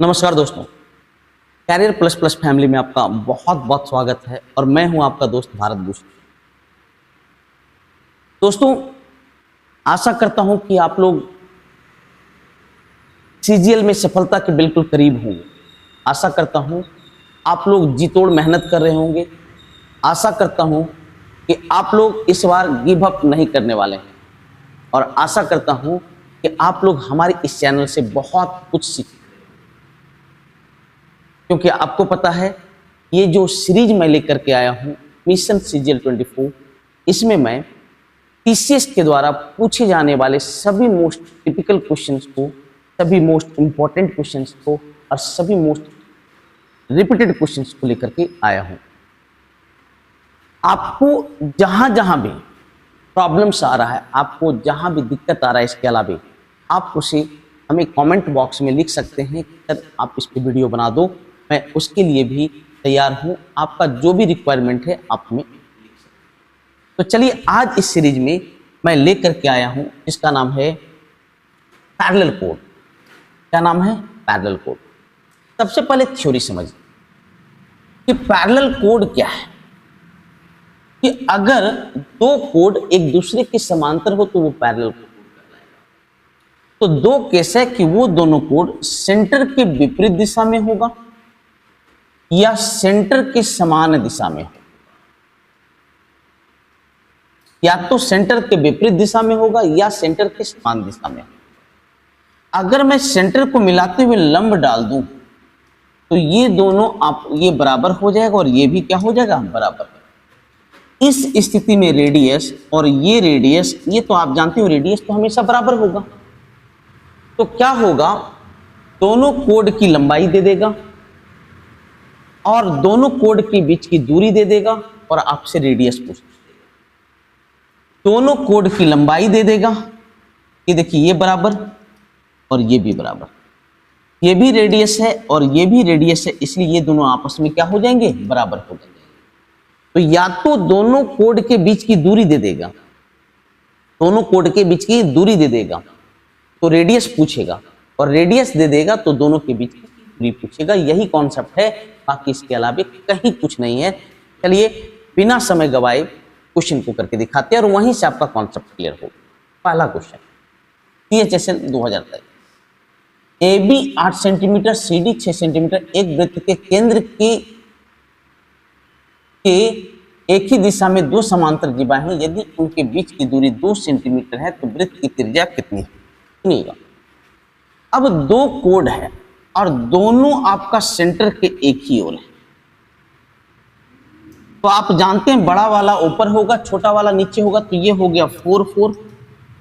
नमस्कार दोस्तों, career plus plus family में आपका बहुत बहुत स्वागत है और मैं हूं आपका दोस्त भारत भूषण। दोस्तों, आशा करता हूं कि आप लोग सीजीएल में सफलता के बिल्कुल करीब होंगे। आशा करता हूं आप लोग जी तोड़ मेहनत कर रहे होंगे। आशा करता हूं कि आप लोग इस बार गिव अप नहीं करने वाले हैं और आशा करता हूं कि आप लोग हमारे इस चैनल से बहुत कुछ सीखें, क्योंकि आपको पता है ये जो सीरीज मैं लेकर के आया हूं मिशन सीजीएल 24, इसमें मैं टीसीएस के द्वारा पूछे जाने वाले सभी मोस्ट टिपिकल क्वेश्चंस को, सभी मोस्ट इंपॉर्टेंट क्वेश्चंस को और सभी मोस्ट रिपीटेड क्वेश्चंस को लेकर के आया हूं। आपको जहां जहां भी प्रॉब्लम्स आ रहा है, आपको जहां भी दिक्कत आ रहा है, इसके अलावा आप उसे हमें कमेंट बॉक्स में लिख सकते हैं कि सर आप इस पर वीडियो बना दो, मैं उसके लिए भी तैयार हूं। आपका जो भी रिक्वायरमेंट है आप हमें लिख सकते हैं। तो चलिए, आज इस सीरीज में मैं लेकर के आया हूं जिसका नाम है पैरेलल कोड। क्या नाम है? Parallel code. सबसे पहले थ्योरी समझिए कि पैरेलल कोड क्या है। कि अगर दो कोड एक दूसरे के समांतर हो तो वो पैरेलल कोड कहलाएगा। तो दो केस है कि वो दोनों कोड सेंटर के विपरीत दिशा में होगा या सेंटर के समान दिशा में होगा, या तो सेंटर के विपरीत दिशा में होगा या सेंटर के समान दिशा में होगा। अगर मैं सेंटर को मिलाते हुए लंब डाल दूं तो ये दोनों ये बराबर हो जाएगा और ये भी क्या हो जाएगा? बराबर। इस स्थिति में रेडियस और ये रेडियस, ये तो आप जानते हो रेडियस तो हमेशा बराबर होगा। तो क्या होगा? दोनों कोड की लंबाई दे देगा और दोनों कोड के बीच की दूरी दे देगा और आपसे रेडियस पूछ लेगा। दोनों कोड की लंबाई दे देगा, ये देखिए ये बराबर और ये भी बराबर, ये भी रेडियस है और ये भी रेडियस है, इसलिए ये दोनों आपस में क्या हो जाएंगे? बराबर हो जाएंगे। तो या तो दोनों कोड के बीच की दूरी दे देगा, दोनों कोड के बीच की दूरी दे देगा तो रेडियस पूछेगा, और रेडियस दे देगा तो दोनों के बीच की दूरी पूछेगा। यही कॉन्सेप्ट है, बाकी इसके अलावा कहीं कुछ नहीं है। चलिए बिना समय गवाए क्वेश्चन को करके दिखाते हैं और वहीं से आपका कॉन्सेप्ट क्लियर होगा। पहला question, CHSL 2023। AB 8 centimetre, CD 6 centimetre एक वृत्त के केंद्र के एक ही दिशा में दो समांतर जीवा हैं। यदि उनके बीच की दूरी 2 सेंटीमीटर है तो वृत्त की त्रिज्या कितनी है? सुनिएगा। अब दो कोड है और दोनों आपका सेंटर के एक ही ओर है। तो आप जानते हैं बड़ा वाला ऊपर होगा, छोटा वाला नीचे होगा, तो ये हो गया 4 4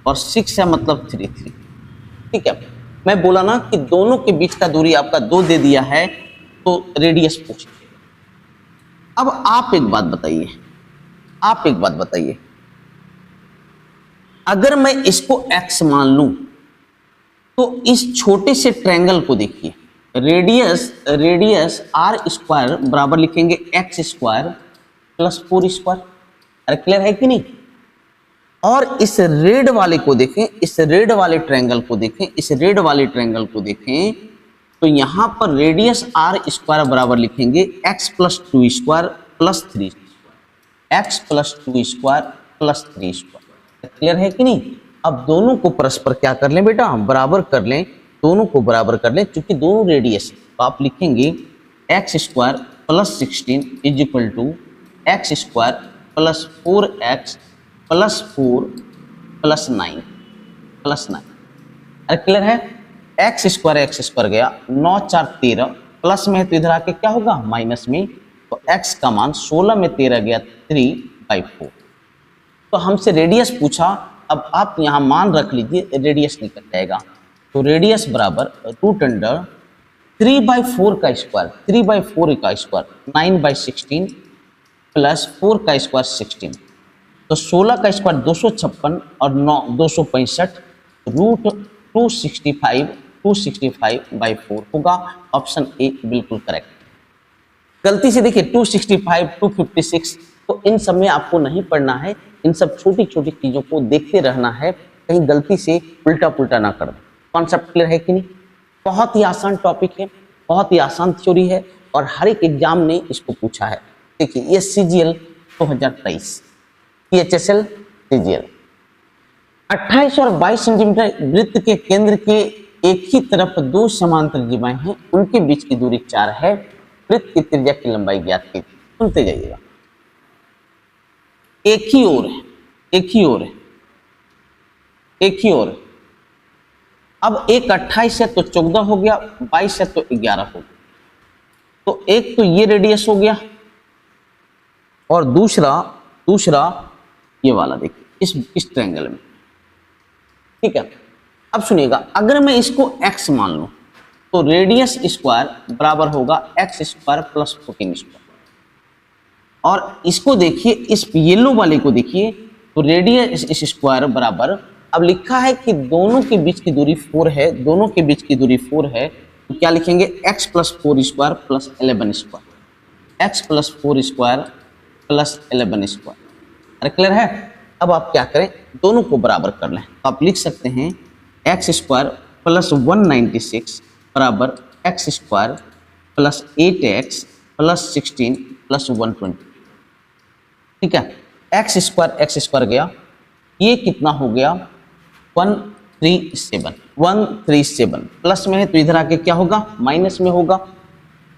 और 6 है, मतलब 3 3। ठीक है, मैं बोला ना कि दोनों के बीच का दूरी आपका 2 दे दिया है तो रेडियस पूछिए। अब आप एक बात बताइए, अगर मैं इसको x मान लूं तो इस छोटे से ट्रायंगल को देखिए, रेडियस r स्क्वायर बराबर लिखेंगे x स्क्वायर प्लस 4 स्क्वायर। अरे क्लियर है कि नहीं? और इस रेड वाले को देखें, इस रेड वाले ट्रायंगल को देखें, तो यहां पर रेडियस r स्क्वायर बराबर लिखेंगे x plus 2 square plus 3 square, x plus 2 square plus 3 square. Clear है कि नहीं? अब दोनों को परस्पर क्या कर लें बेटा? बराबर कर लें, दोनों को बराबर कर लें, क्योंकि दोनों रेडियस। तो आप लिखेंगे x square plus 16 is equal to x square plus 4x plus 4 plus 9 plus 9। अरे क्लियर है? x स्क्वायर गया 9 4 13, प्लस में है तो इधर आके क्या होगा? माइनस में। तो x का मान 16 में 13 गया 3/4। तो हमसे रेडियस पूछा, अब आप यहाँ मान रख लीजिए, रेडियस निकल जाएगा। तो रेडियस बराबर रूट अंडर 3/4 का स्क्वायर, 3/4 का स्क्वायर 9/16 प्लस 4 का स्क्वायर 16। तो 16 का स्क्वायर 256 और 9 265, रूट 265/4 होगा। ऑप्शन ए बिल्कुल करेक्ट। गलती से देखिए 265, 256, तो इन सब में आपको नहीं पढ़ना है, इन सब छोटी छोटी चीजों को देखते रहना है, कहीं गलती से उल्टा पुल्टा ना कर दो। कॉन्सेप्ट क्लियर है कि नहीं? बहुत ही आसान टॉपिक है, बहुत ही आसान थ्योरी है और हर एक एग्जाम ने इसको पूछा है। देखिए ये CGL 2023, THSL CGL 28 और 22 सेंटीमीटर वृत्त के केंद्र के एक ही तरफ दो समांतर जीवाएं हैं, उनके बीच की दूरी 4 है, वृत्त की त्रिज्या की लंबाई ज्ञात कीजिए। सुनते जाइएगा, एक ही ओर है, एक ही ओर है, एक ही ओर है। अब एक 28 है तो 14 हो गया, 22 है तो 11 हो गया। तो एक तो ये रेडियस हो गया और दूसरा ये वाला देखिए इस ट्रायंगल में, ठीक है। अब सुनिएगा, अगर मैं इसको x मान लूं तो रेडियस स्क्वायर बराबर होगा x स्क्वायर प्लस 14 स्क्वायर। और इसको देखिए, इस येलो वाले को देखिए, तो रेडियस स्क्वायर बराबर, अब लिखा है कि दोनों के बीच की दूरी 4 है, दोनों के बीच की दूरी 4 है, तो क्या लिखेंगे x plus 4 square plus 11 square, x plus 4 square plus 11 square. अरे क्लियर है? अब आप क्या करें, दोनों को बराबर कर लें, तो आप लिख सकते हैं x स्क्वायर प्लस 196 बराबर x square plus 8x plus 16 plus 120, ठीक है। x स्क्वायर गया, ये कितना हो गया 137 प्लस में है तो इधर आके क्या होगा, माइनस में होगा।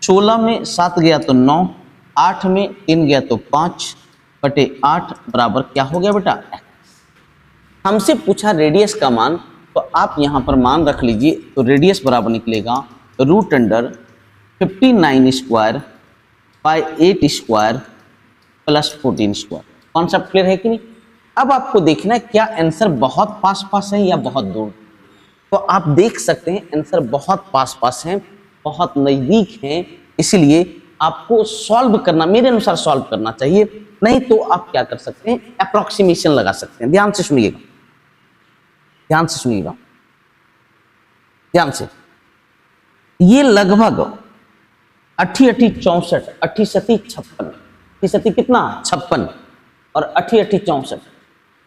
16 में 7 गया तो 9, 8 में 3 गया तो 5/8 बराबर क्या हो गया बेटा, हमसे पूछा रेडियस का मान, तो आप यहां पर मान रख लीजिए, तो रेडियस बराबर निकलेगा √59 square by 8 square plus 14 square. Concept clear है कि नहीं? अब आपको देखना है क्या आंसर बहुत पास है या बहुत दूर। तो आप देख सकते हैं आंसर बहुत पास है, बहुत नजदीक है, इसलिए आपको सॉल्व करना, मेरे अनुसार सॉल्व करना चाहिए। नहीं तो आप क्या कर सकते हैं, अप्रोक्सीमेशन लगा सकते हैं। ध्यान से सुनिएगा, ध्यान से सुनिएगा, ध्यान से। ये लगभग 88 64, 88 56, 88 कितना 56 और 88 64,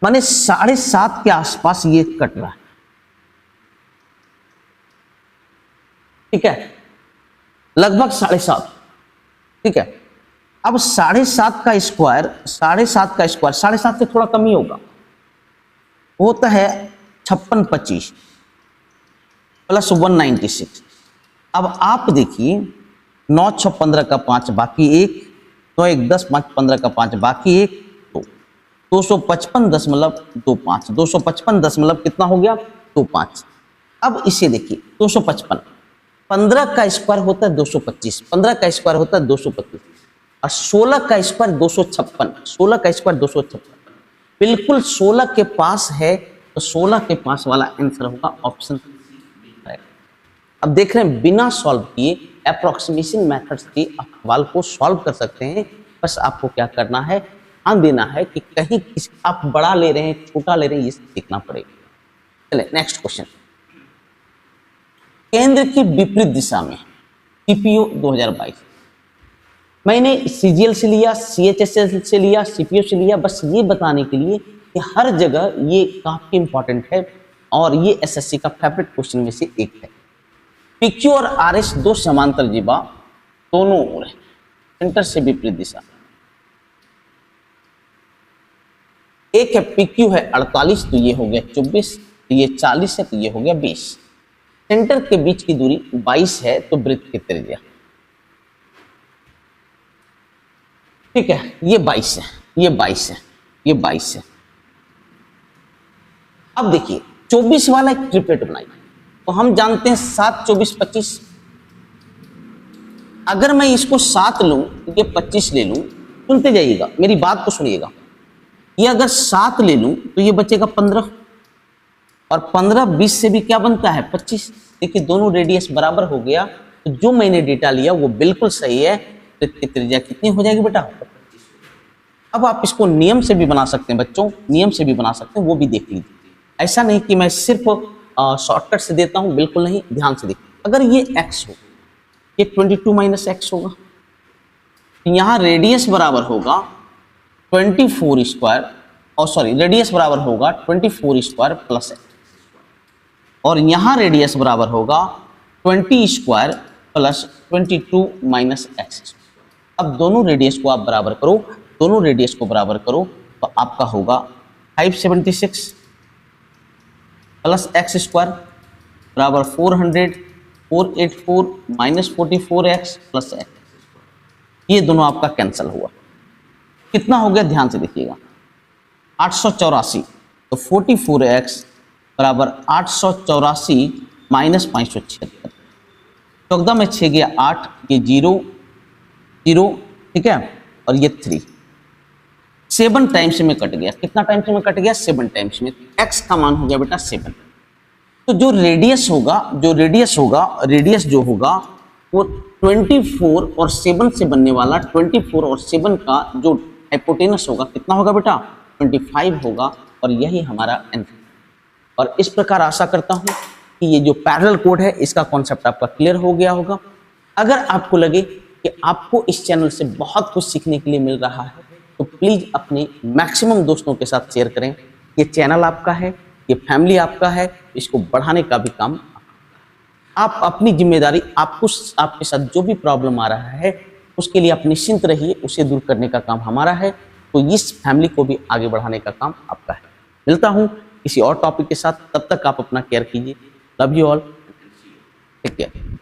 माने 7.5 के आसपास ये कट रहा है, ठीक है, लगभग 7.5, ठीक है। अब 7.5 का स्क्वायर, 7.5 से थोड़ा कम ही होगा, होता है 5625 प्लस 196। अब आप देखिए 9 6 15 का 5 बाकी 1, 9 1 10 5 15 का 5 बाकी 1, तो 255.25, 255 कितना हो गया 25। अब इसे देखिए 255, 15 का स्क्वायर होता है 225, 15 का स्क्वायर होता है 225 और 16 का स्क्वायर 256, 16 का स्क्वायर 256, बिल्कुल 16 के पास है, तो 16 के पास वाला आंसर होगा ऑप्शन। अब देख रहे हैं बिना सॉल्व किए अप्रोक्सीमेशन मेथड्स के सवाल को सॉल्व कर सकते हैं। बस आपको क्या करना है, ध्यान देना है कि कहीं आप बड़ा ले रहे हैं छोटा ले रहे हैं, ये सीखना पड़ेगा। चलिए नेक्स्ट क्वेश्चन, केंद्र की विपरीत दिशा में सीपीओ 2022, मैंने सीजीएल से लिया, सीएचएसएल से लिया, सीपीओ से लिया, बस ये बताने के लिए कि हर जगह ये काफी इंपॉर्टेंट है और ये एसएससी का फेवरेट क्वेश्चन में से एक है। पीक्यू और आरएस दो समांतर जीवा दोनों ओर है, सेंटर से विपरीत दिशा। एक है पीक्यू है 48, तो ये हो गया 24, तो ये 40 है, तो ये हो गया 20। सेंटर के बीच की दूरी 22 है, तो वृत्त की त्रिज्या, ठीक है, ये 22 है, ये 22 है, ये 22 है। अब देखिए 24 वाला एक ट्रिपलेट बनाइए, तो हम जानते हैं 7 24 25। अगर मैं इसको 7 लूं तो ये 25 ले लूं, सुनते जाइएगा, मेरी बात को सुनिएगा। ये अगर 7 ले लूं तो ये बचेगा 15 और 15 20 से भी क्या बनता है 25। देखिए दोनों रेडियस बराबर हो गया, तो जो मैंने डेटा लिया वो बिल्कुल सही है। त्रिज्या कितनी हो जाएगी बेटा 25। अब आप इसको नियम से भी बना सकते हैं बच्चों, नियम से भी बना सकते हैं, वो भी देख लीजिए। ऐसा नहीं कि मैं सिर्फ शॉर्टकट से देता हूं, बिल्कुल नहीं, ध्यान से देखिए। अगर ये x हो, ये 22 माइनस एक्स होगा, यहां रेडियस बराबर होगा 24 स्क्वायर, और सॉरी रेडियस बराबर होगा 24 स्क्वायर प्लस एक्स, और यहां रेडियस बराबर होगा 20 स्क्वायर प्लस 22 माइनस एक्स। अब दोनों रेडियस को आप बराबर करो, दोनों रेडियस को बराबर करो तो आपका होगा 576 प्लस एक्स स्क्वायर बराबर 400, 484 माइनस 44x प्लस एक्स। ये दोनों आपका कैंसिल हुआ। कितना हो गया ध्यान से देखिएगा, 884। तो 44x बराबर 884 माइनस 576। 14 में 6 गया 8, ये 0 0, ठीक है, और ये 3। 7 टाइम्स में कट गया। कितना टाइम्स में कट गया? 7 टाइम्स में। x का मान हो गया बेटा 7। तो जो रेडियस होगा, रेडियस जो होगा वो 24 और 7 से बनने वाला 24 और 7 का जो हाइपोटेनस होगा कितना होगा बेटा? 25 होगा। और यही हमारा आंसर। और इस प्रकार आशा करता हूं कि ये जो पैरेलल कोड है इसका कॉन्सेप्ट आपका क्लियर हो गया होगा। अगर आपको लगे कि आपको इस चैनल से बहुत कुछ सीखने के लिए मिल रहा है तो प्लीज़ अपने मैक्सिमम दोस्तों के साथ शेयर करें। ये चैनल आपका है, ये फैमिली आपका है, इसको बढ़ाने का भी काम आप अपनी जिम्मेदारी, आपको आपके साथ जो भी प्रॉब्लम आ रहा है उसके लिए आप निश्चिंत रहिए, उसे दूर करने का काम हमारा है। तो इस फैमिली को भी आगे बढ़ाने का काम आपका है। मिलता हूँ किसी और टॉपिक के साथ, तब तक आप अपना केयर कीजिए। Love you all, take care.